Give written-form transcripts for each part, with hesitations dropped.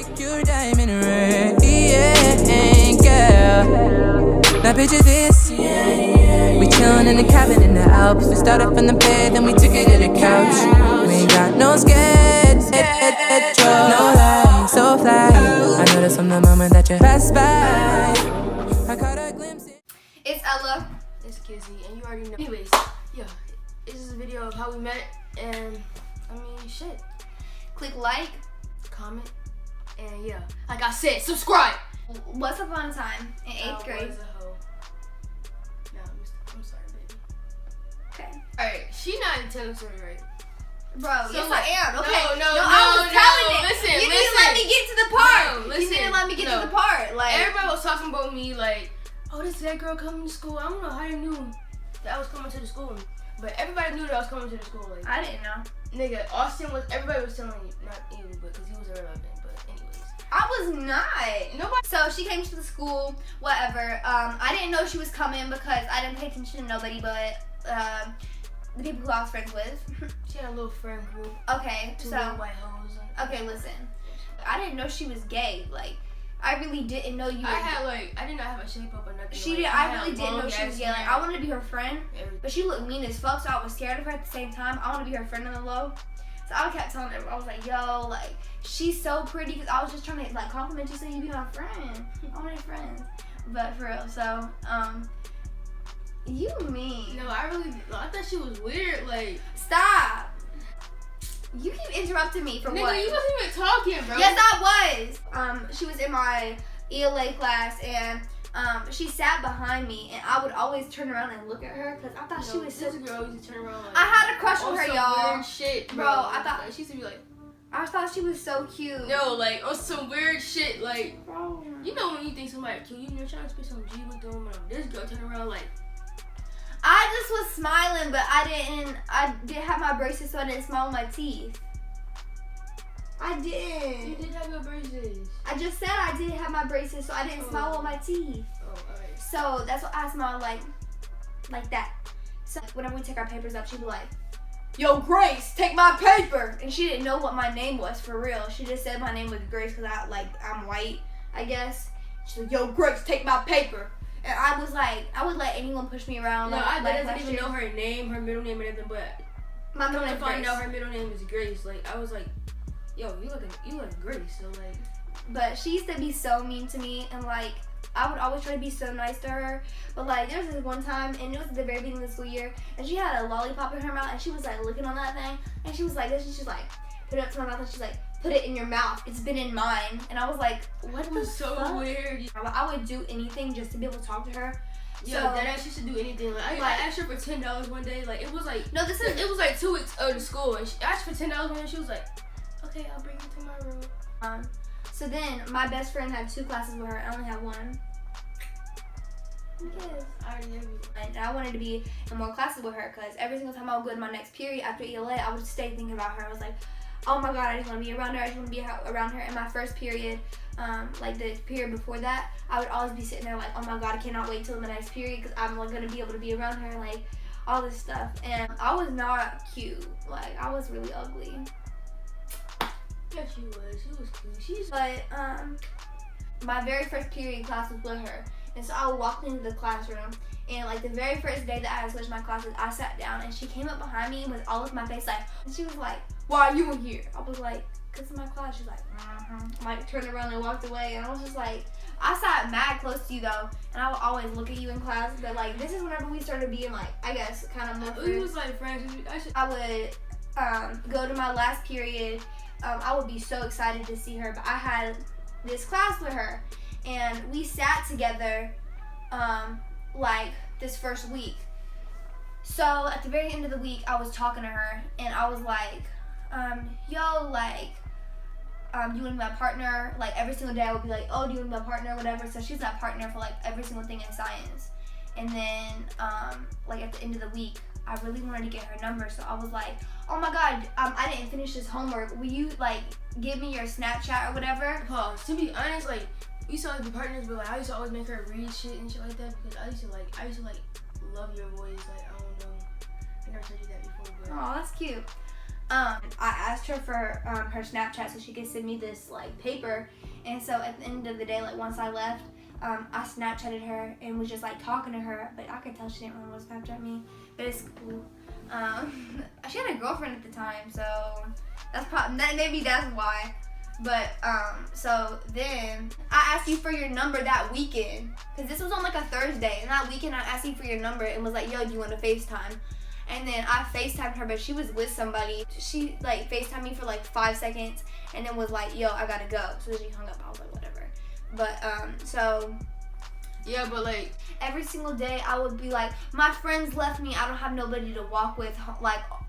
make your diamond ring. Yeah, girl. Now picture this. We chillin' in the cabin in the Alps. We started from the bed, then we took it to the couch. We ain't got no sketch, no lie, so fly. I noticed from the moment that you passed by. I caught a glimpse. It's Ella. It's Kizzy, and you already know. Anyways, yeah, this is a video of how we met, and I mean, shit. Click like. Comment, and yeah, like I said, subscribe. Once upon a time in 8th grade. Was a hoe. No, I'm sorry, baby. Okay. Alright, she not telling the story right. Bro, So yes like, I am. Okay. No, I was telling it. Listen, you need to let me get to the part. No, you need to let me get to the part. Like everybody was talking about me, like, oh, this that girl coming to school. I don't know how you knew that I was coming to the school, but everybody knew that I was coming to the school. Like, I didn't know. Nigga, Austin was. Everybody was telling you, not you, but because he was irrelevant. But anyways, I was not. Nobody. So she came to the school, whatever. I didn't know she was coming because I didn't pay attention to nobody but the people who I was friends with. She had a little friend group. Okay, Two so little white hoes. okay, listen. I didn't know she was gay. Like, I really didn't know you. I did not have a shape up or nothing. She like, did. I really didn't know she was gay. Like, hair. I wanted to be her friend, Everything. but she looked mean as fuck. So I was scared of her at the same time. I want to be her friend on the low. So I kept telling her, I was like, yo, like, she's so pretty, because I was just trying to, like, compliment you so you be my friend. I want to be friends. But for real, so, you mean. No, I thought she was weird, like. Stop. You keep interrupting me for Nigga, what? you wasn't even talking, bro. Yes, I was. She was in my ELA class, and she sat behind me, and I would always turn around and look at her because I thought she was so. This girl used to turn around. Like, I had a crush on her, some y'all. Weird shit, Bro, I thought like, she used to be like. I thought she was so cute. No, like on some weird shit, like. Bro. You know when you think somebody cute, you're trying to spend some G with them, and this girl turn around like. I just was smiling, but I didn't have my braces, so I didn't smile with my teeth. I You didn't. did have your braces. I just said I didn't have my braces, so I didn't smile with my teeth. Oh, alright. So that's what I smiled like that. So whenever we take our papers up, she'd be like, yo, Grace, take my paper. And she didn't know what my name was for real. She just said my name was Grace because I'm white, I guess. She's like, yo, Grace, take my paper. And I was like, I would let anyone push me around. No, like, I like didn't last even year. know her name, her middle name, or anything. But My middle come name to find Grace. out, her middle name is Grace. Like I was like, yo, you look Grace. So like. But she used to be so mean to me, and like I would always try to be so nice to her. But like there was this one time, and it was at the very beginning of the school year, and she had a lollipop in her mouth, and she was like looking on that thing, and she was like this, and she's like put it up to my mouth, and she's like, put it in your mouth. It's been in mine. And I was like, what the So fuck? weird. I would do anything just to be able to talk to her. Yeah, So- that ass used to do anything. Like I asked her for $10 one day. Like it was like No, this is it was like 2 weeks of the school, and she asked for $10 one day. She was like, okay, I'll bring you to my room. So then my best friend had 2 classes with her. I only have 1. Yes. I already have you. And I wanted to be in more classes with her because every single time I would go to my next period after ELA, I would stay thinking about her. I was like, oh my god, I just want to be around her. I just want to be around her. In my first period, like the period before that, I would always be sitting there like, oh my god, I cannot wait till the next period because I'm like, going to be able to be around her, like all this stuff. And I was not cute. Like I was really ugly. Yeah, she was. She was cute. But my very first period class was with her. And so I walked into the classroom, and like the very first day that I had switched my classes, I sat down, and she came up behind me with all of my face, like, and she was like, why are you in here? I was like, because of my class. She's like, like turned around and walked away, and I was just like, I sat mad close to you though, and I would always look at you in class, but like this is whenever we started being like, I guess, kind of more We friends. was like friends. I would go to my last period. I would be so excited to see her, but I had this class with her, and we sat together like this first week. So at the very end of the week, I was talking to her, and I was like, yo, like, you want to be my partner? Like every single day I would be like, oh, do you want to be my partner, whatever. So she's my partner for like every single thing in science. And then like at the end of the week, I really wanted to get her number, so I was like, oh my god, I didn't finish this homework. Will you like give me your Snapchat or whatever? Pause. To be honest, like we used to always be partners, but like I used to always make her read shit and shit like that because I used to love your voice. Like I don't know, I never told you that before, but Oh, that's cute. I asked her for her Snapchat so she could send me this like paper, and so at the end of the day, like once I left, I Snapchatted her and was just like talking to her, but I could tell she didn't really want to Snapchat me, but it's cool. She had a girlfriend at the time, so that's probably maybe that's why. But so then I asked you for your number that weekend, because this was on like a Thursday, and that weekend I asked you for your number and was like, yo, do you want to FaceTime? And then I FaceTimed her, but she was with somebody. She like FaceTimed me for like 5 seconds and then was like, yo, I gotta go. So she hung up. I was like, whatever. But so Yeah, but like every single day I would be like, my friends left me, I don't have nobody to walk with,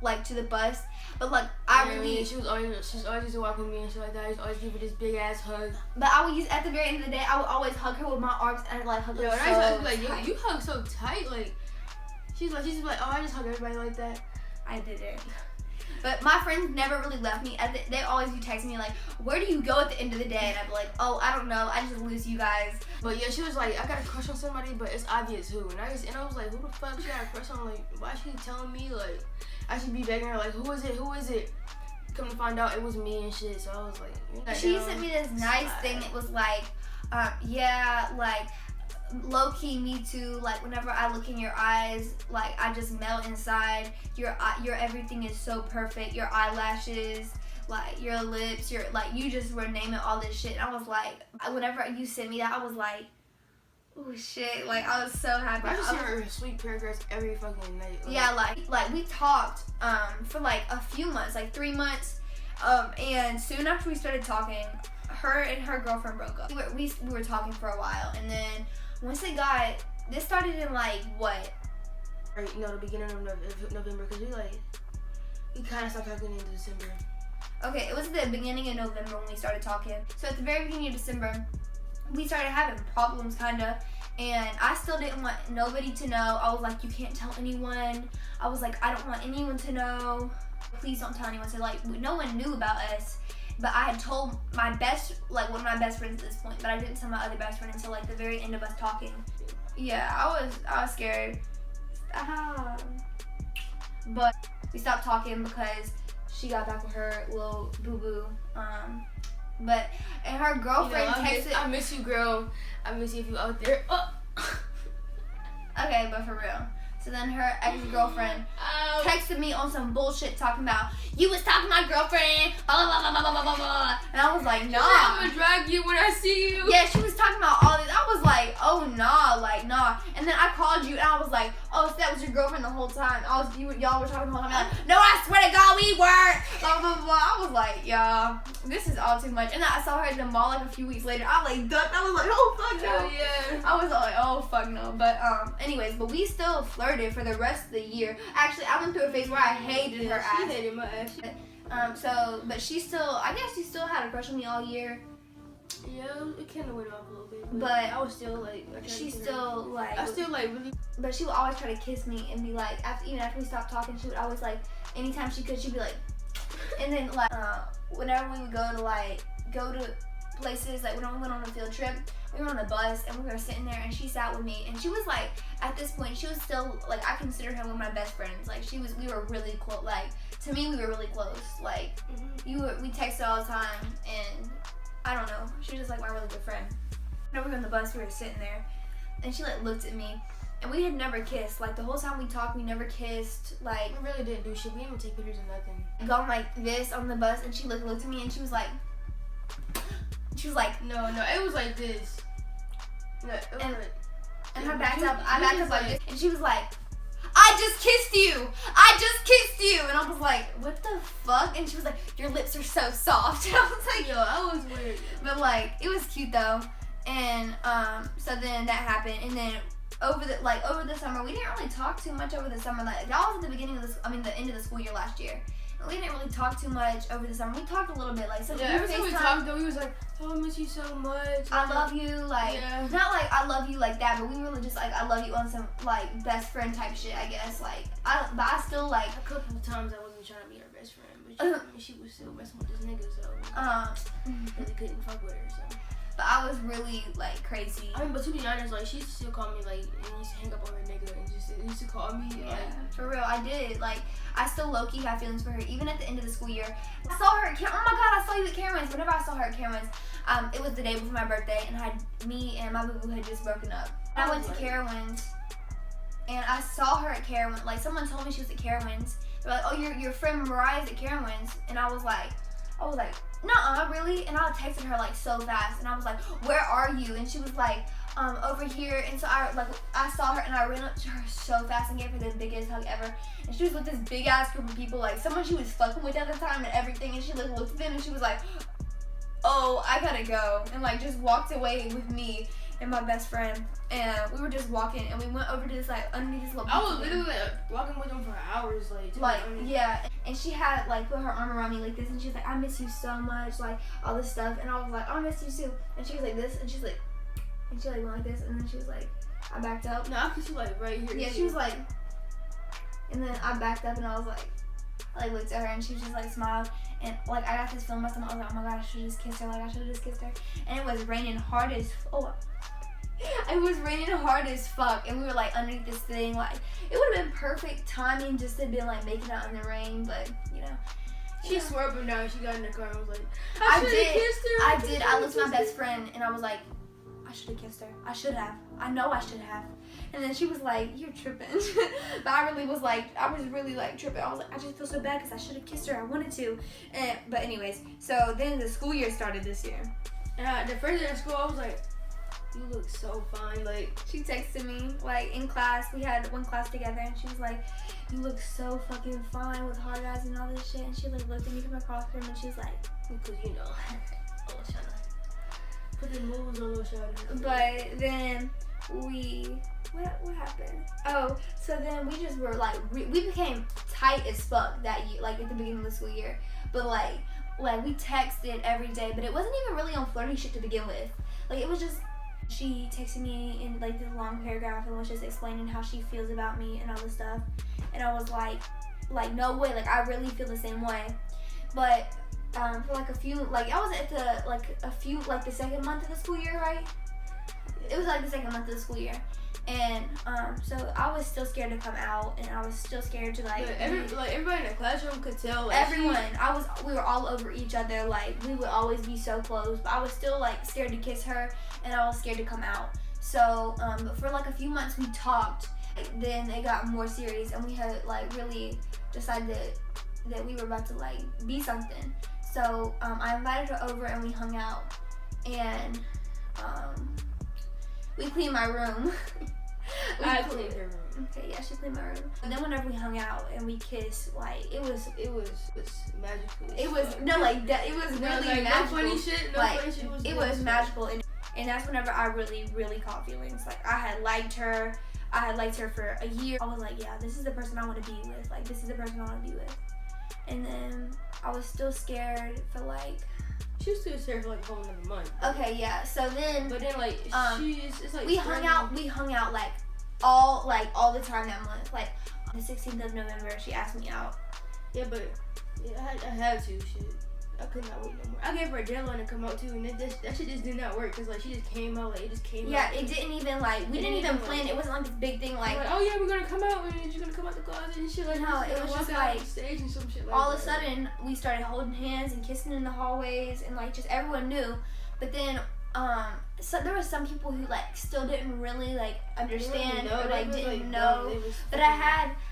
like to the bus. But like she was always used to walk with me and shit like that. I used to always give her this big ass hug. But I would use, at the very end of the day, I would always hug her with my arms and like hug her. Yo, and so I used to be like, tight. you hug so tight. Like she's like, oh, I just hug everybody like that. I didn't. But my friends never really left me. They always do text me like, where do you go at the end of the day? And I'd be like, oh, I don't know. I just lose you guys. But yeah, she was like, I got a crush on somebody, but it's obvious who. And I was like, who the fuck she got a crush on? Like, why is she telling me? Like, I should be begging her like, who is it? Who is it? Come to find out, it was me and shit. So I was like, you're not She down. sent me this nice thing. It was like, yeah, like low key, me too. Like whenever I look in your eyes, like I just melt inside. Your everything is so perfect. Your eyelashes, like your lips, you just were naming all this shit. And I was like, whenever you sent me that, I was like, oh shit, like I was so happy. I just hear her sweet paragraphs every fucking night. Like, yeah, like we talked for like a few months, like 3 months, and soon after we started talking, her and her girlfriend broke up. We were talking for a while, and then once this started in like what? Right, the beginning of November, because we kind of stopped talking in December. Okay, it was the beginning of November when we started talking. So at the very beginning of December, we started having problems, kind of, and I still didn't want nobody to know. I was like, you can't tell anyone. I was like, I don't want anyone to know. Please don't tell anyone. So like, no one knew about us, but I had told one of my best friends at this point, but I didn't tell my other best friend until like the very end of us talking. Yeah, I was scared. But we stopped talking because she got back with her little boo-boo. And her girlfriend texted. I miss you, girl. I miss you if you out there. Oh. Okay, but for real. So then her ex-girlfriend texted me on some bullshit talking about, you was talking to my girlfriend, blah, blah, blah, blah, blah, blah, blah. And I was like, nah. I'm gonna drag you when I see you. Yeah, she was talking about all this. I was like, oh, nah, like, nah. And then I called you and I was like, oh, so that was your girlfriend the whole time. Y'all were talking the whole time. Like, no, I swear to God, we weren't. Blah, blah, blah. I was like, yeah, this is all too much. And then I saw her at the mall like a few weeks later. I like ducked. I was like, oh, fuck no. Oh, yeah. I was like, oh, fuck no. But, anyways, but we still flirted for the rest of the year. Actually, I went through a phase where I hated her ass. She hated my ass. But she still had a crush on me all year. Yeah, it kind of went off a little bit. But I was still like, she still like. I still like really. But she would always try to kiss me and be like, even after we stopped talking, she would always like, anytime she could, she'd be like, and then like, whenever we would go to places, like when we went on a field trip, we were on a bus and we were sitting there and she sat with me and she was like, at this point, she was still like, I considered her one of my best friends. Like we were really close. Like to me, we were really close. Like we texted all the time and I don't know, she was just like my really good friend. Whenever we were on the bus, we were sitting there and she like looked at me and we had never kissed. Like the whole time we talked, we never kissed. Like we really didn't do shit. We didn't even take pictures of nothing. Gone like this on the bus and she looked at me and she was like, no, it was like this. No, it was and her backed up, I backed up like this, and she was like, I just kissed you, and I was like, what the fuck? And she was like, your lips are so soft, and I was like, yo, that was weird. But like, it was cute though, and so then that happened, and then over the summer, we didn't really talk too much over the summer. Like that was at the end of the school year last year. We didn't really talk too much over the summer. We talked a little bit, like so. Yeah, every time we talked, though, he was like, "Oh, I miss you so much. I love you." Like, yeah. Not like I love you like that, but we really just like I love you on some like best friend type shit, I guess. Like, but I still like. A couple of times I wasn't trying to be her best friend, but she was still messing with this nigga, so. Because he couldn't fuck with her, so. But I was really like crazy. I mean, but to be honest, like she used to still call me like and used to hang up on her nigga and just used to call me like For real, I did. Like, I still low-key have feelings for her, even at the end of the school year. I saw her at oh my god, I saw you at Cameron's. Whenever I saw her at Cameron's, it was the day before my birthday, and me and my boo-boo had just broken up. I went to Carowinds, and I saw her at Carowinds. Like, someone told me she was at Carowinds. They're like, oh, your friend Mariah's at Carowinds. And I was like, nuh-uh, really? And I texted her like so fast, and I was like, where are you? And she was like, over here. And so I saw her, and I ran up to her so fast and gave her the biggest hug ever. And she was with this big ass group of people, like someone she was fucking with at the time and everything. And she like looked at them, and she was like, oh, I gotta go, and like just walked away with me and my best friend. And we were just walking, and we went over to this like underneath this little. I was literally like, walking with them for hours, like yeah. And she had like put her arm around me like this, and she was like, I miss you so much, like all this stuff. And I was like, I miss you too. And she was like this, and she's like, and she like went like this, and then she was like, I backed up. No, I could see like right here. Yeah, she was like, and then I backed up, and I was like, I like looked at her, and she was just like smiled. And like I got this feeling in my stomach. I was like, oh my god, I should have just kissed her. Like I should have just kissed her. And it was raining hard as it was raining hard as fuck, and we were like underneath this thing. Like it would have been perfect timing just to be like making out in the rain, but you know. She swore up and down. She got in the car and was like, I should have kissed her. I did. I looked at my best friend, and I was like, I should have kissed her. I should have. I know I should have. And then she was like, you're tripping. But I really was like, I was really like tripping. I was like, I just feel so bad because I should have kissed her. I wanted to. But anyways, so then the school year started this year. And the first day of school, I was like, you look so fine. Like, she texted me, like, in class. We had one class together, and she was like, you look so fucking fine with hard eyes and all this shit. And she, like, looked at me from across the room, and she was like, because, you know, oh, shut up. Put the moves on those shadows. But then what happened? Oh, so then we just were, like, we became tight as fuck that year, like, at the beginning of the school year. But, like, we texted every day, but it wasn't even really on flirty shit to begin with. Like, it was just, she texted me in like this long paragraph and was just explaining how she feels about me and all this stuff. And I was like no way, like I really feel the same way. But for like a few, like I was at the second month of the school year, right? It was like the second month of the school year. And so I was still scared to come out, and I was still scared to like. Everybody in the classroom could tell. Like, everyone, we were all over each other. Like we would always be so close, but I was still like scared to kiss her, and I was scared to come out. So, but for like a few months we talked. Then it got more serious, and we had like really decided that we were about to like be something. So I invited her over, and we hung out, and we cleaned my room. I cleaned her room. Okay, yeah, she cleaned my room. And then whenever we hung out and we kissed, like it was magical. It was it was really like, magical. No funny shit. It was magical, and that's whenever I really, really caught feelings. Like I had liked her for a year. I was like, yeah, this is the person I want to be with. Like this is the person I want to be with. And then I was still scared for like. She was still scared for like a whole another month. Okay, yeah. So then, but then like it's like we hung out like all the time that month. Like on the 16th of November, she asked me out. Yeah, but I had to. Shit, I could not wait no more. I gave her a deadline to come out too, and that shit just did not work because like she just came out. Like it just came out. Yeah, it didn't even like we didn't even plan. It wasn't like this big thing like oh yeah, we're gonna come out and you're gonna come out the closet and shit like no, it was just like stage and some shit like all of a sudden we started holding hands and kissing in the hallways and like just everyone knew. But then so there were some people who like still didn't really like understand or like didn't know. But I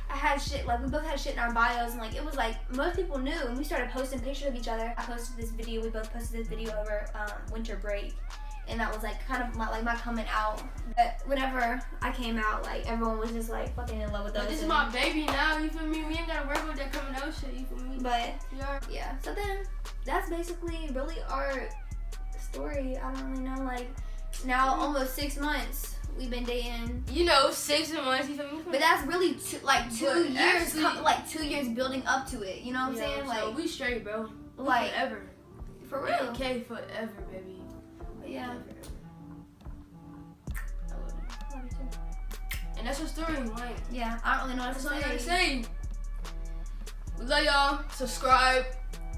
had shit, like we both had shit in our bios, and like it was like most people knew, and we started posting pictures of each other. I posted this video, we both posted this video over winter break, and that was like kind of my coming out. But whenever I came out, like everyone was just like fucking in love with us. This is my baby now, you feel me? We ain't gotta worry about that coming out shit, you feel me? But yeah, so then that's basically really our story. I don't really know, like now almost 6 months we've been dating. You know, 6 months, you feel me? But that's really 2 years, like 2 years building up to it. You know what I'm saying? Like so we straight, bro. Like forever. For real. Okay, forever, baby. Yeah. I love you. Love you too. And that's her story. Like, yeah, I don't really know what that's to all I gotta say. say. We love y'all. Subscribe,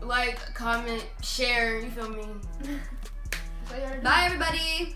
like, comment, share. You feel me? That's all you gotta do. Bye, everybody.